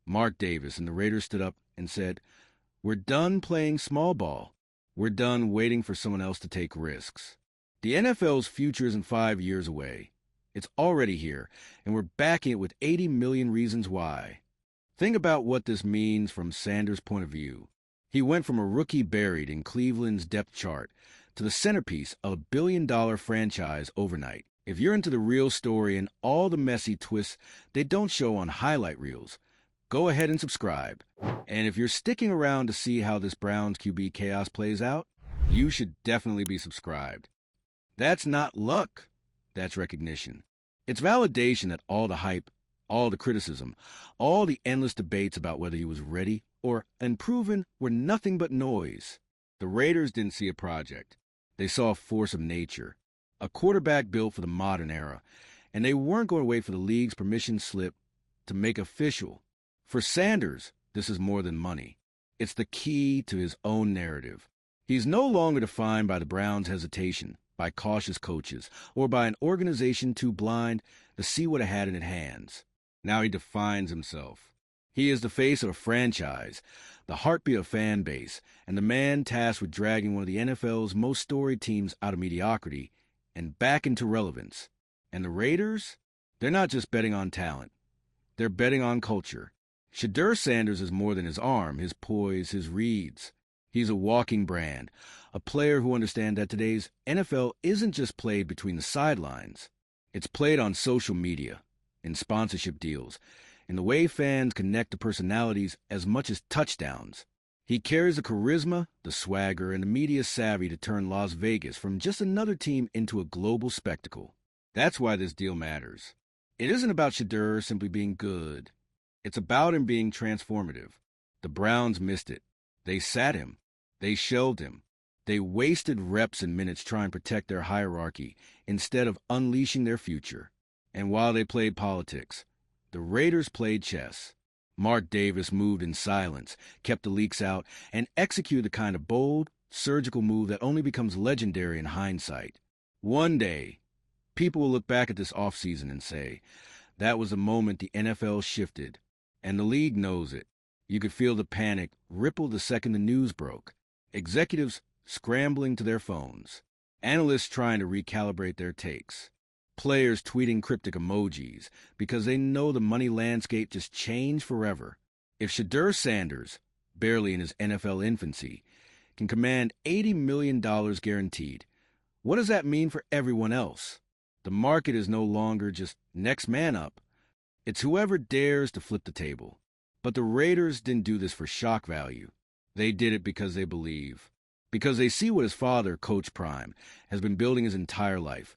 Mark Davis, and the Raiders stood up and said, "We're done playing small ball. We're done waiting for someone else to take risks." The NFL's future isn't 5 years away. It's already here, and we're backing it with 80 million reasons why. Think about what this means from Sanders' point of view. He went from a rookie buried in Cleveland's depth chart to the centerpiece of a billion-dollar franchise overnight. If you're into the real story and all the messy twists they don't show on highlight reels, go ahead and subscribe. And if you're sticking around to see how this Browns QB chaos plays out, you should definitely be subscribed. That's not luck. That's recognition. It's validation that all the hype, all the criticism, all the endless debates about whether he was ready or unproven were nothing but noise. The Raiders didn't see a project. They saw a force of nature, a quarterback built for the modern era, and they weren't going to wait for the league's permission slip to make official. For Sanders, this is more than money. It's the key to his own narrative. He's no longer defined by the Browns' hesitation, by cautious coaches, or by an organization too blind to see what it had in its hands. Now he defines himself. He is the face of a franchise, the heartbeat of a fan base, and the man tasked with dragging one of the NFL's most storied teams out of mediocrity and back into relevance. And the Raiders? They're not just betting on talent. They're betting on culture. Shedeur Sanders is more than his arm, his poise, his reads. He's a walking brand, a player who understands that today's NFL isn't just played between the sidelines. It's played on social media, in sponsorship deals, in the way fans connect to personalities as much as touchdowns. He carries the charisma, the swagger, and the media savvy to turn Las Vegas from just another team into a global spectacle. That's why this deal matters. It isn't about Shedeur simply being good. It's about him being transformative. The Browns missed it. They sat him. They shelved him. They wasted reps and minutes trying to protect their hierarchy instead of unleashing their future. And while they played politics, the Raiders played chess. Mark Davis moved in silence, kept the leaks out, and executed the kind of bold, surgical move that only becomes legendary in hindsight. One day, people will look back at this offseason and say, that was the moment the NFL shifted, and the league knows it. You could feel the panic ripple the second the news broke. Executives scrambling to their phones. Analysts trying to recalibrate their takes. Players tweeting cryptic emojis because they know the money landscape just changed forever. If Shedeur Sanders, barely in his NFL infancy, can command $80 million guaranteed, what does that mean for everyone else? The market is no longer just next man up. It's whoever dares to flip the table. But the Raiders didn't do this for shock value. They did it because they believe. Because they see what his father, Coach Prime, has been building his entire life.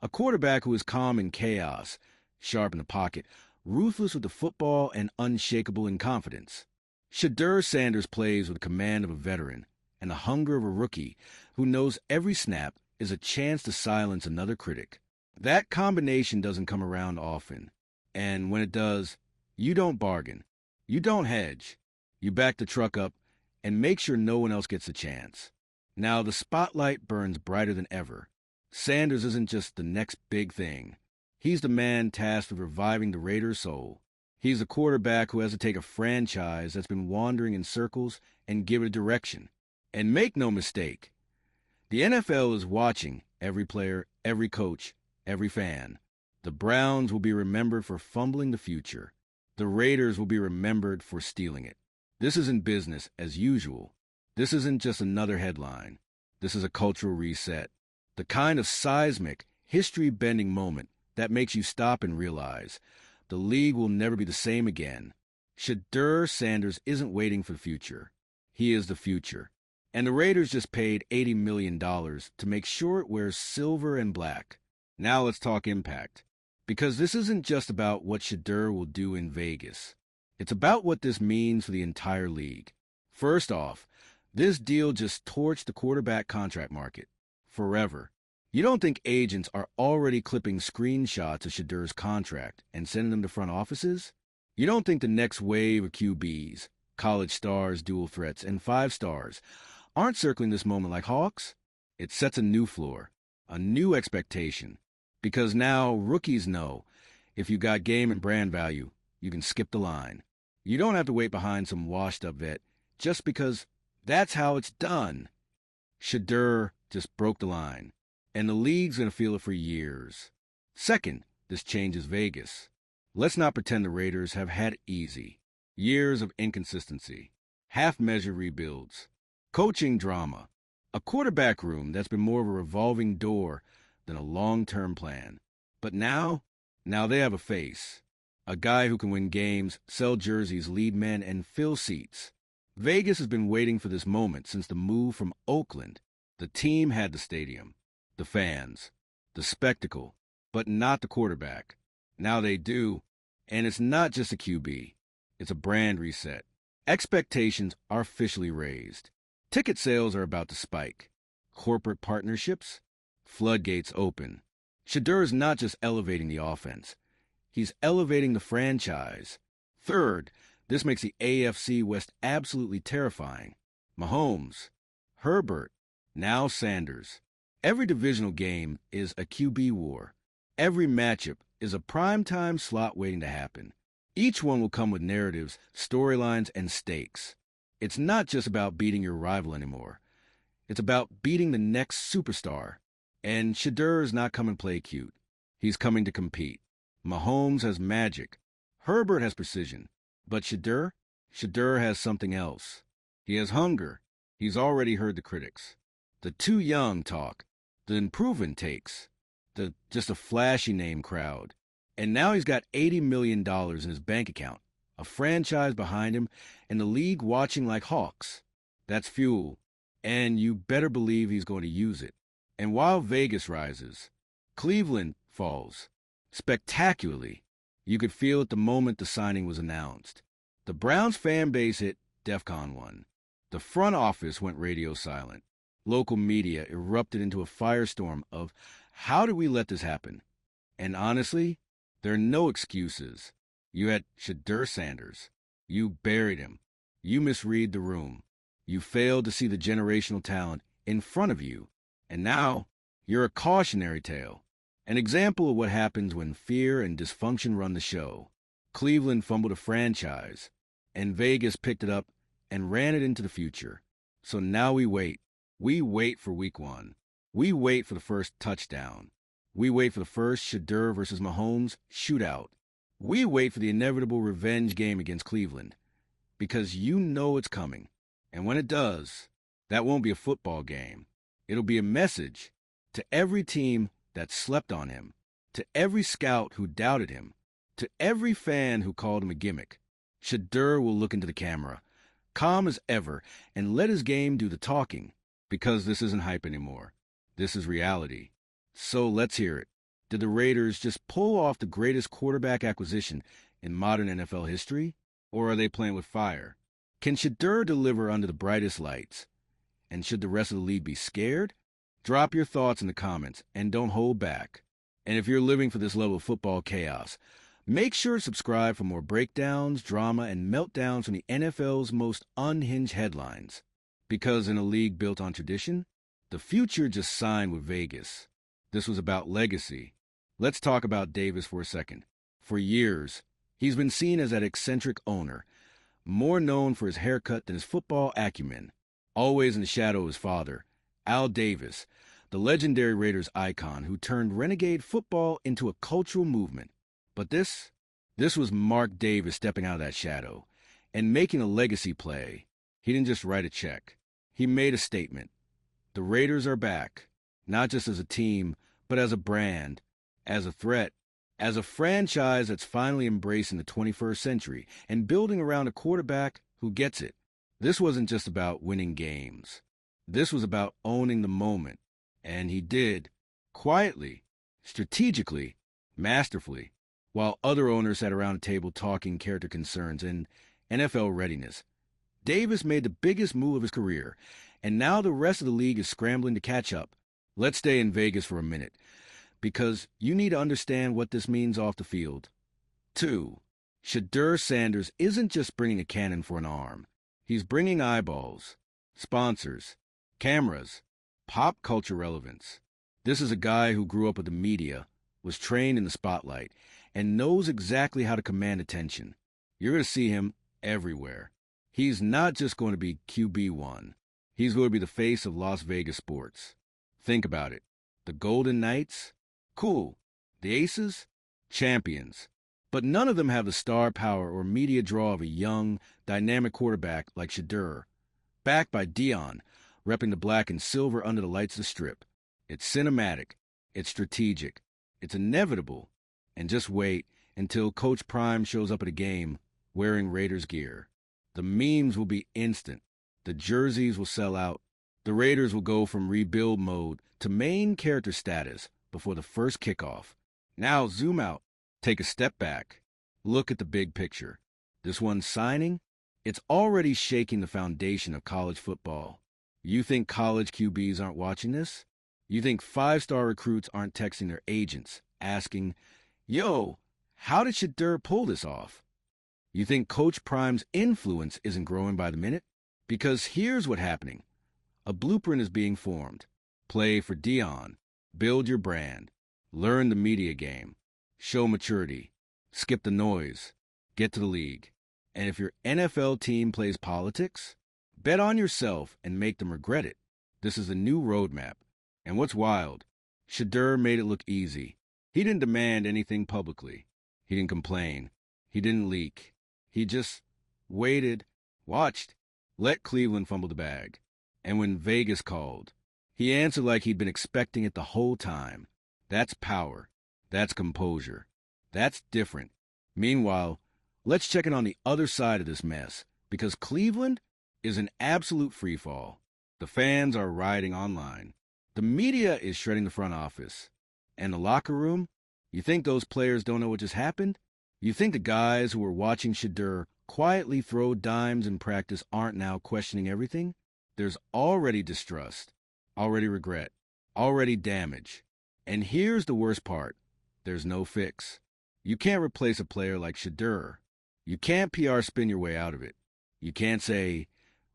A quarterback who is calm in chaos, sharp in the pocket, ruthless with the football, and unshakable in confidence. Shedeur Sanders plays with the command of a veteran and the hunger of a rookie who knows every snap is a chance to silence another critic. That combination doesn't come around often. And when it does, you don't bargain. You don't hedge. You back the truck up and make sure no one else gets a chance. Now the spotlight burns brighter than ever. Sanders isn't just the next big thing. He's the man tasked with reviving the Raiders' soul. He's the quarterback who has to take a franchise that's been wandering in circles and give it a direction. And make no mistake, the NFL is watching every player, every coach, every fan. The Browns will be remembered for fumbling the future. The Raiders will be remembered for stealing it. This isn't business as usual. This isn't just another headline. This is a cultural reset. The kind of seismic, history-bending moment that makes you stop and realize the league will never be the same again. Shedeur Sanders isn't waiting for the future. He is the future. And the Raiders just paid $80 million to make sure it wears silver and black. Now let's talk impact. Because this isn't just about what Shedeur will do in Vegas. It's about what this means for the entire league. First off, this deal just torched the quarterback contract market. Forever. You don't think agents are already clipping screenshots of Shedeur's contract and sending them to front offices? You don't think the next wave of QBs, college stars, dual threats, and 5 stars aren't circling this moment like hawks? It sets a new floor, a new expectation. Because now rookies know if you got game and brand value, you can skip the line. You don't have to wait behind some washed-up vet just because that's how it's done. Shedeur just broke the line, and the league's going to feel it for years. Second, this changes Vegas. Let's not pretend the Raiders have had it easy. Years of inconsistency, half-measured rebuilds, coaching drama, a quarterback room that's been more of a revolving door than a long-term plan. But now they have a face. A guy who can win games, sell jerseys, lead men, and fill seats. Vegas has been waiting for this moment since the move from Oakland. The team had the stadium, the fans, the spectacle, but not the quarterback. Now they do, and it's not just a QB. It's a brand reset. Expectations are officially raised. Ticket sales are about to spike. Corporate partnerships? Floodgates open. Shedeur is not just elevating the offense. He's elevating the franchise. Third, this makes the AFC West absolutely terrifying. Mahomes, Herbert, now Sanders. Every divisional game is a QB war. Every matchup is a primetime slot waiting to happen. Each one will come with narratives, storylines, and stakes. It's not just about beating your rival anymore. It's about beating the next superstar. And Shedeur is not coming to play cute. He's coming to compete. Mahomes has magic. Herbert has precision. But Shedeur has something else. He has hunger. He's already heard the critics. The too young talk. The unproven takes. The just a flashy name crowd. And now he's got $80 million in his bank account, a franchise behind him, and the league watching like hawks. That's fuel. And you better believe he's going to use it. And while Vegas rises, Cleveland falls. Spectacularly. You could feel it the moment the signing was announced. The Browns fan base hit DEFCON 1. The front office went radio silent. Local media erupted into a firestorm of, how did we let this happen? And honestly, there are no excuses. You had Shedeur Sanders. You buried him. You misread the room. You failed to see the generational talent in front of you. And now, you're a cautionary tale. An example of what happens when fear and dysfunction run the show. Cleveland fumbled a franchise, and Vegas picked it up and ran it into the future. So now we wait. We wait for week 1. We wait for the first touchdown. We wait for the first Shedeur versus Mahomes shootout. We wait for the inevitable revenge game against Cleveland. Because you know it's coming. And when it does, that won't be a football game. It'll be a message to every team that slept on him, to every scout who doubted him, to every fan who called him a gimmick. Shedeur will look into the camera, calm as ever, and let his game do the talking, because this isn't hype anymore. This is reality. So let's hear it. Did the Raiders just pull off the greatest quarterback acquisition in modern NFL history? Or are they playing with fire? Can Shedeur deliver under the brightest lights? And should the rest of the league be scared? Drop your thoughts in the comments and don't hold back. And if you're living for this level of football chaos, make sure to subscribe for more breakdowns, drama, and meltdowns from the NFL's most unhinged headlines. Because in a league built on tradition, the future just signed with Vegas. This was about legacy. Let's talk about Davis for a second. For years, he's been seen as that eccentric owner, more known for his haircut than his football acumen. Always in the shadow of his father, Al Davis, the legendary Raiders icon who turned renegade football into a cultural movement. But this was Mark Davis stepping out of that shadow and making a legacy play. He didn't just write a check. He made a statement. The Raiders are back, not just as a team, but as a brand, as a threat, as a franchise that's finally embracing the 21st century and building around a quarterback who gets it. This wasn't just about winning games. This was about owning the moment. And he did, quietly, strategically, masterfully, while other owners sat around a table talking character concerns and NFL readiness. Davis made the biggest move of his career, and now the rest of the league is scrambling to catch up. Let's stay in Vegas for a minute, because you need to understand what this means off the field. 2. Shedeur Sanders isn't just bringing a cannon for an arm. He's bringing eyeballs, sponsors, cameras, pop culture relevance. This is a guy who grew up with the media, was trained in the spotlight, and knows exactly how to command attention. You're going to see him, everywhere. He's not just going to be QB1. He's going to be the face of Las Vegas sports. Think about it. The Golden Knights? Cool. The Aces? Champions. But none of them have the star power or media draw of a young, dynamic quarterback like Shedeur, backed by Dion, repping the black and silver under the lights of the Strip. It's cinematic. It's strategic. It's inevitable. And just wait until Coach Prime shows up at a game wearing Raiders gear. The memes will be instant. The jerseys will sell out. The Raiders will go from rebuild mode to main character status before the first kickoff. Now zoom out. Take a step back. Look at the big picture. This one signing, it's already shaking the foundation of college football. You think college QBs aren't watching this? You think five-star recruits aren't texting their agents, asking, "Yo, how did Shedeur pull this off?" You think Coach Prime's influence isn't growing by the minute? Because here's what's happening. A blueprint is being formed. Play for Dion. Build your brand. Learn the media game. Show maturity. Skip the noise. Get to the league. And if your NFL team plays politics, bet on yourself and make them regret it. This is a new roadmap. And what's wild, Shedeur made it look easy. He didn't demand anything publicly. He didn't complain. He didn't leak. He just waited, watched, let Cleveland fumble the bag. And when Vegas called, he answered like he'd been expecting it the whole time. That's power. That's composure. That's different. Meanwhile, let's check in on the other side of this mess, because Cleveland is an absolute freefall. The fans are rioting online. The media is shredding the front office. And the locker room? You think those players don't know what just happened? You think the guys who were watching Shedeur quietly throw dimes in practice aren't now questioning everything? There's already distrust, already regret, already damage. And here's the worst part. There's no fix. You can't replace a player like Shedeur. You can't PR spin your way out of it. You can't say,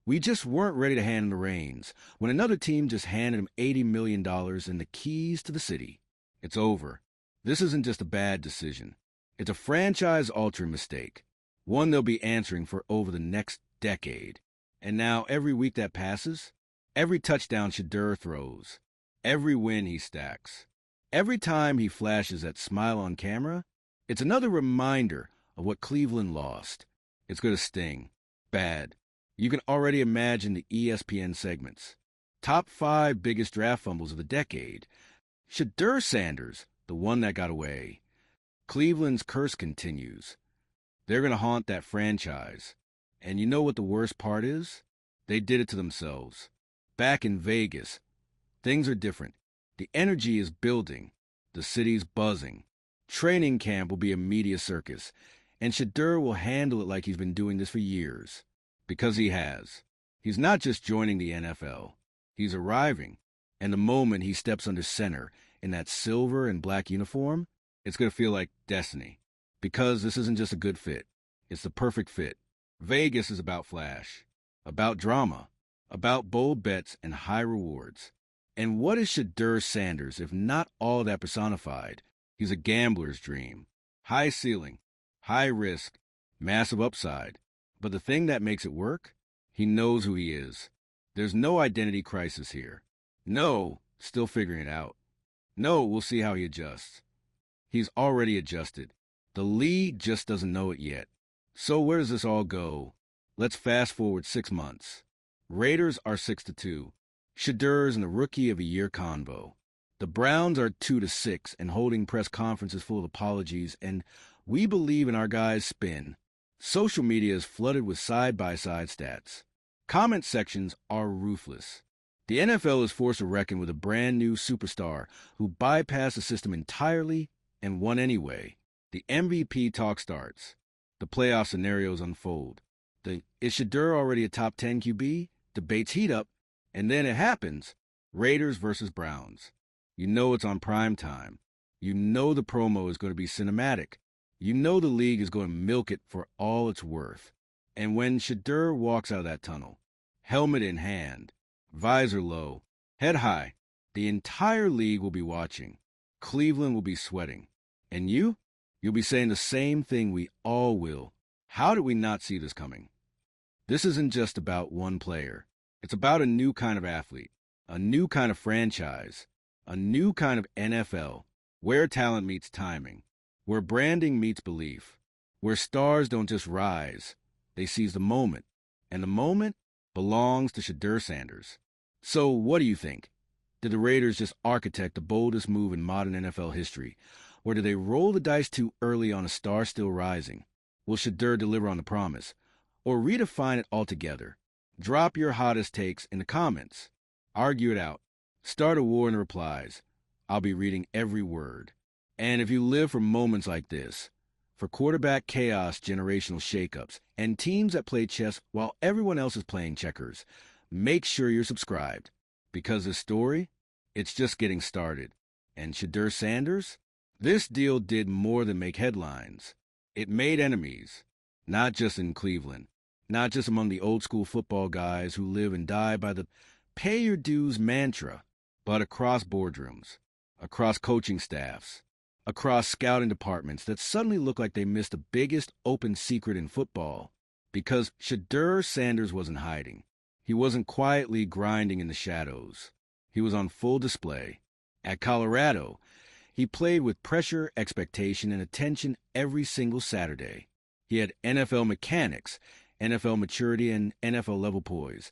"We just weren't ready to hand him the reins," when another team just handed him $80 million and the keys to the city. It's over. This isn't just a bad decision. It's a franchise-altering mistake, one they'll be answering for over the next decade. And now every week that passes, every touchdown Shedeur throws, every win he stacks, every time he flashes that smile on camera, it's another reminder of what Cleveland lost. It's going to sting. Bad. You can already imagine the ESPN segments. Top 5 biggest draft fumbles of the decade. Shedeur Sanders, the one that got away. Cleveland's curse continues. They're going to haunt that franchise. And you know what the worst part is? They did it to themselves. Back in Vegas, things are different. The energy is building. The city's buzzing. Training camp will be a media circus. And Shedeur will handle it like he's been doing this for years. Because he has. He's not just joining the NFL. He's arriving. And the moment he steps under center in that silver and black uniform, it's going to feel like destiny. Because this isn't just a good fit. It's the perfect fit. Vegas is about flash, about drama, about bold bets and high rewards. And what is Shedeur Sanders if not all that personified? He's a gambler's dream. High ceiling, high risk, massive upside. But the thing that makes it work? He knows who he is. There's no identity crisis here. No, still figuring it out. No, we'll see how he adjusts. He's already adjusted. The league just doesn't know it yet. So where does this all go? Let's fast forward 6 months. Raiders are 6-2. Shedeur's in the Rookie of a Year convo. The Browns are 2-6 and holding press conferences full of apologies, and we believe in our guys' spin. Social media is flooded with side-by-side stats. Comment sections are ruthless. The NFL is forced to reckon with a brand-new superstar who bypassed the system entirely and won anyway. The MVP talk starts. The playoff scenarios unfold. The "is Shedeur already a top 10 QB?" debates heat up, and then it happens. Raiders versus Browns. You know it's on prime time. You know the promo is going to be cinematic. You know the league is going to milk it for all it's worth. And when Shedeur walks out of that tunnel, helmet in hand, visor low, head high, the entire league will be watching. Cleveland will be sweating. And you'll be saying the same thing we all will. How did we not see this coming? This isn't just about one player. It's about a new kind of athlete, a new kind of franchise, a new kind of NFL, where talent meets timing, where branding meets belief, where stars don't just rise, they seize the moment, and the moment belongs to Shedeur Sanders. So what do you think? Did the Raiders just architect the boldest move in modern NFL history, or did they roll the dice too early on a star still rising? Will Shedeur deliver on the promise, or redefine it altogether? Drop your hottest takes in the comments. Argue it out. Start a war in the replies. I'll be reading every word. And if you live for moments like this, for quarterback chaos, generational shakeups, and teams that play chess while everyone else is playing checkers, make sure you're subscribed. Because this story, it's just getting started. And Shedeur Sanders? This deal did more than make headlines. It made enemies, not just in Cleveland, not just among the old-school football guys who live and die by the pay your dues mantra, but across boardrooms, across coaching staffs, across scouting departments that suddenly look like they missed the biggest open secret in football. Because Shedeur Sanders wasn't hiding. He wasn't quietly grinding in the shadows. He was on full display. At Colorado, he played with pressure, expectation, and attention every single Saturday. He had NFL mechanics, NFL maturity, and NFL-level poise,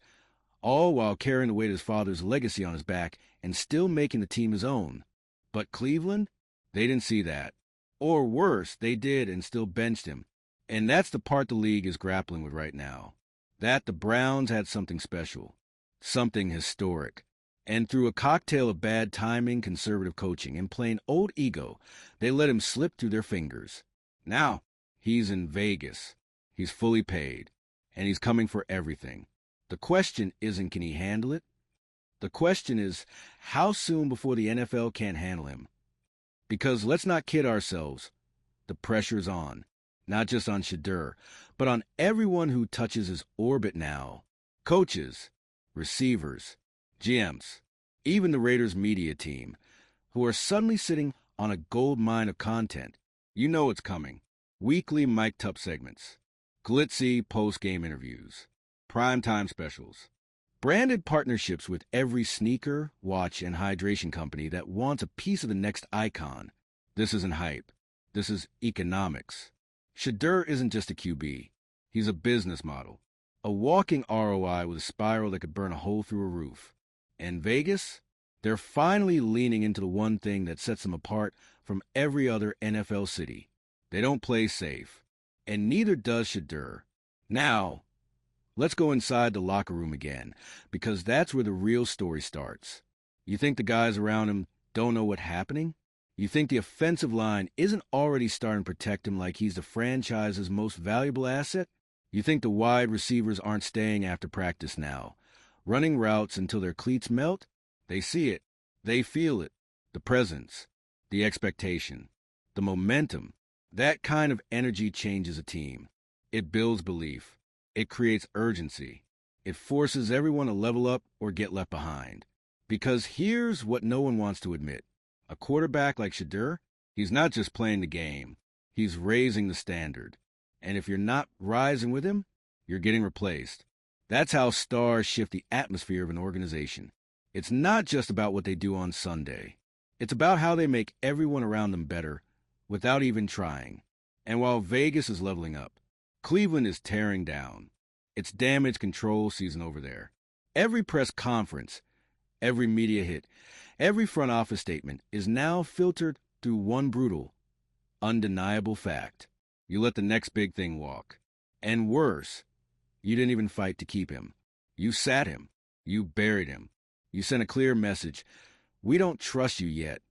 all while carrying the weight of his father's legacy on his back and still making the team his own. But Cleveland, they didn't see that. Or worse, they did and still benched him. And that's the part the league is grappling with right now. That the Browns had something special, something historic. And through a cocktail of bad timing, conservative coaching, and plain old ego, they let him slip through their fingers. Now, he's in Vegas. He's fully paid. And he's coming for everything. The question isn't, can he handle it? The question is, how soon before the NFL can't handle him? Because let's not kid ourselves. The pressure's on. Not just on Shedeur, but on everyone who touches his orbit now. Coaches, receivers, GMs, even the Raiders media team, who are suddenly sitting on a gold mine of content. You know it's coming. Weekly mic'd up segments, glitzy post-game interviews, primetime specials, branded partnerships with every sneaker, watch, and hydration company that wants a piece of the next icon. This isn't hype. This is economics. Shedeur isn't just a QB. He's a business model, a walking ROI with a spiral that could burn a hole through a roof. And Vegas? They're finally leaning into the one thing that sets them apart from every other NFL city. They don't play safe, and neither does Shedeur. Now, let's go inside the locker room again, because that's where the real story starts. You think the guys around him don't know what's happening? You think the offensive line isn't already starting to protect him like he's the franchise's most valuable asset? You think the wide receivers aren't staying after practice now, running routes until their cleats melt? They see it. They feel it. The presence, the expectation, the momentum. That kind of energy changes a team. It builds belief. It creates urgency. It forces everyone to level up or get left behind. Because here's what no one wants to admit. A quarterback like Shedeur, he's not just playing the game. He's raising the standard. And if you're not rising with him, you're getting replaced. That's how stars shift the atmosphere of an organization. It's not just about what they do on Sunday. It's about how they make everyone around them better without even trying. And while Vegas is leveling up, Cleveland is tearing down. It's damage control season over there. Every press conference, every media hit, every front office statement is now filtered through one brutal, undeniable fact. You let the next big thing walk. And worse, you didn't even fight to keep him. You sat him. You buried him. You sent a clear message. We don't trust you yet.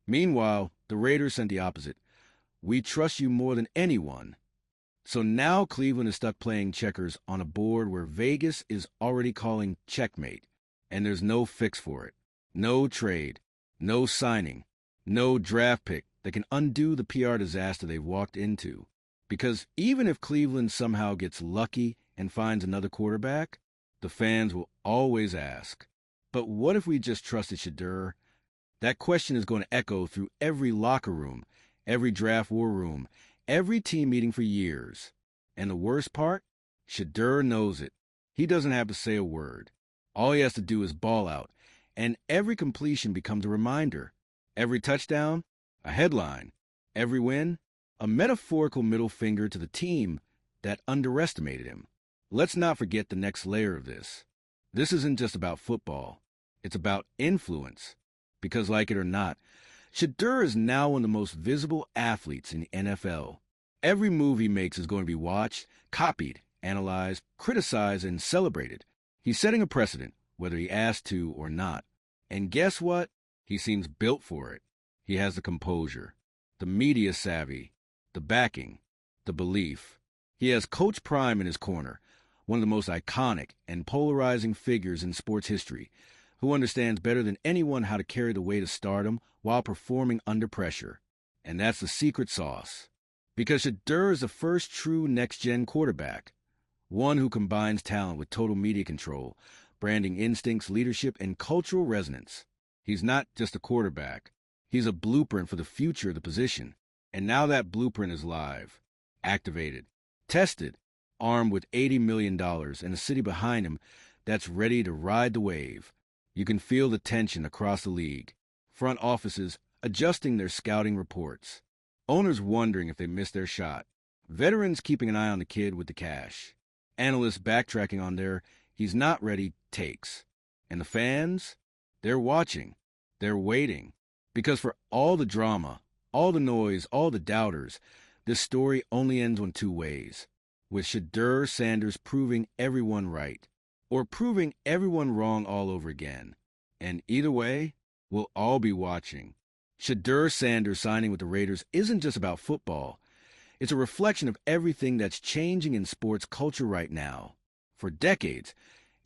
Meanwhile, the Raiders sent the opposite. We trust you more than anyone. So now Cleveland is stuck playing checkers on a board where Vegas is already calling checkmate, and there's no fix for it. No trade, no signing, no draft pick that can undo the PR disaster they've walked into. Because even if Cleveland somehow gets lucky and finds another quarterback, the fans will always ask, but what if we just trusted Shedeur? That question is going to echo through every locker room, every draft war room, every team meeting for years. And the worst part? Shedeur knows it. He doesn't have to say a word. All he has to do is ball out, and every completion becomes a reminder. Every touchdown, a headline. Every win, a metaphorical middle finger to the team that underestimated him. Let's not forget the next layer of this. This isn't just about football. It's about influence. Because like it or not, Shedeur is now one of the most visible athletes in the NFL. Every move he makes is going to be watched, copied, analyzed, criticized, and celebrated. He's setting a precedent, whether he asked to or not. And guess what? He seems built for it. He has the composure, the media savvy, the backing, the belief. He has Coach Prime in his corner, one of the most iconic and polarizing figures in sports history, who understands better than anyone how to carry the weight of stardom while performing under pressure. And that's the secret sauce. Because Shedeur is the first true next-gen quarterback, one who combines talent with total media control, branding instincts, leadership, and cultural resonance. He's not just a quarterback. He's a blueprint for the future of the position. And now that blueprint is live, activated, tested, armed with $80 million and a city behind him that's ready to ride the wave. You can feel the tension across the league. Front offices adjusting their scouting reports. Owners wondering if they missed their shot. Veterans keeping an eye on the kid with the cash. Analysts backtracking on their "he's not ready" takes. And the fans? They're watching. They're waiting. Because for all the drama, all the noise, all the doubters, this story only ends on two ways. With Shedeur Sanders proving everyone right, or proving everyone wrong all over again. And either way, we'll all be watching. Shedeur Sanders signing with the Raiders isn't just about football. It's a reflection of everything that's changing in sports culture right now. For decades,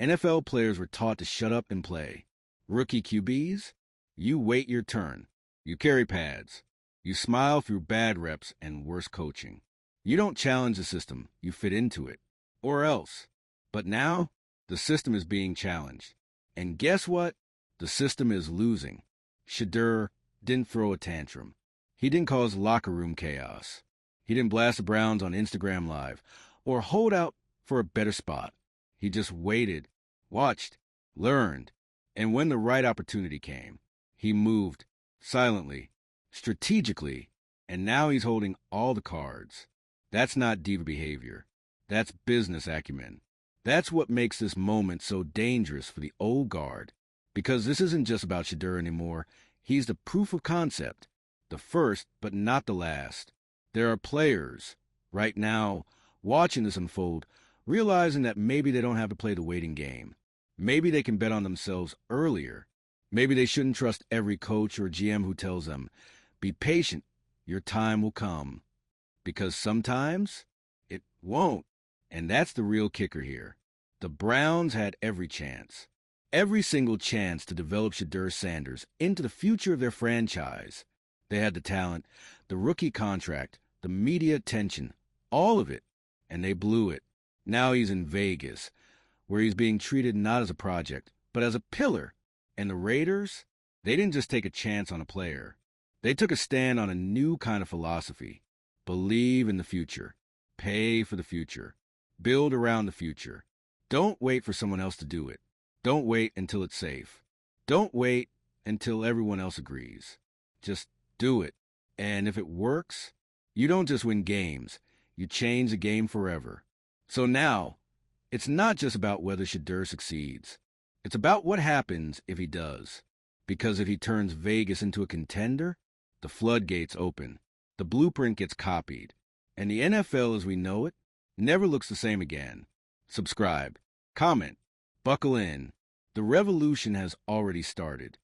NFL players were taught to shut up and play. Rookie QBs? You wait your turn. You carry pads. You smile through bad reps and worse coaching. You don't challenge the system. You fit into it. Or else. But now, the system is being challenged. And guess what? The system is losing. Shedeur didn't throw a tantrum. He didn't cause locker room chaos. He didn't blast the Browns on Instagram Live or hold out for a better spot. He just waited, watched, learned, and when the right opportunity came, he moved silently, strategically, and now he's holding all the cards. That's not diva behavior. That's business acumen. That's what makes this moment so dangerous for the old guard. Because this isn't just about Shedeur anymore. He's the proof of concept, the first but not the last. There are players, right now, watching this unfold, realizing that maybe they don't have to play the waiting game. Maybe they can bet on themselves earlier. Maybe they shouldn't trust every coach or GM who tells them, "Be patient, your time will come." Because sometimes it won't. And that's the real kicker here. The Browns had every chance. Every single chance to develop Shedeur Sanders into the future of their franchise. They had the talent, the rookie contract, the media attention, all of it, and they blew it. Now he's in Vegas, where he's being treated not as a project, but as a pillar. And the Raiders, they didn't just take a chance on a player. They took a stand on a new kind of philosophy. Believe in the future. Pay for the future. Build around the future. Don't wait for someone else to do it. Don't wait until it's safe. Don't wait until everyone else agrees. Just do it. And if it works, you don't just win games. You change the game forever. So now, it's not just about whether Shedeur succeeds. It's about what happens if he does. Because if he turns Vegas into a contender, the floodgates open. The blueprint gets copied. And the NFL as we know it never looks the same again. Subscribe. Comment. Buckle in. The revolution has already started.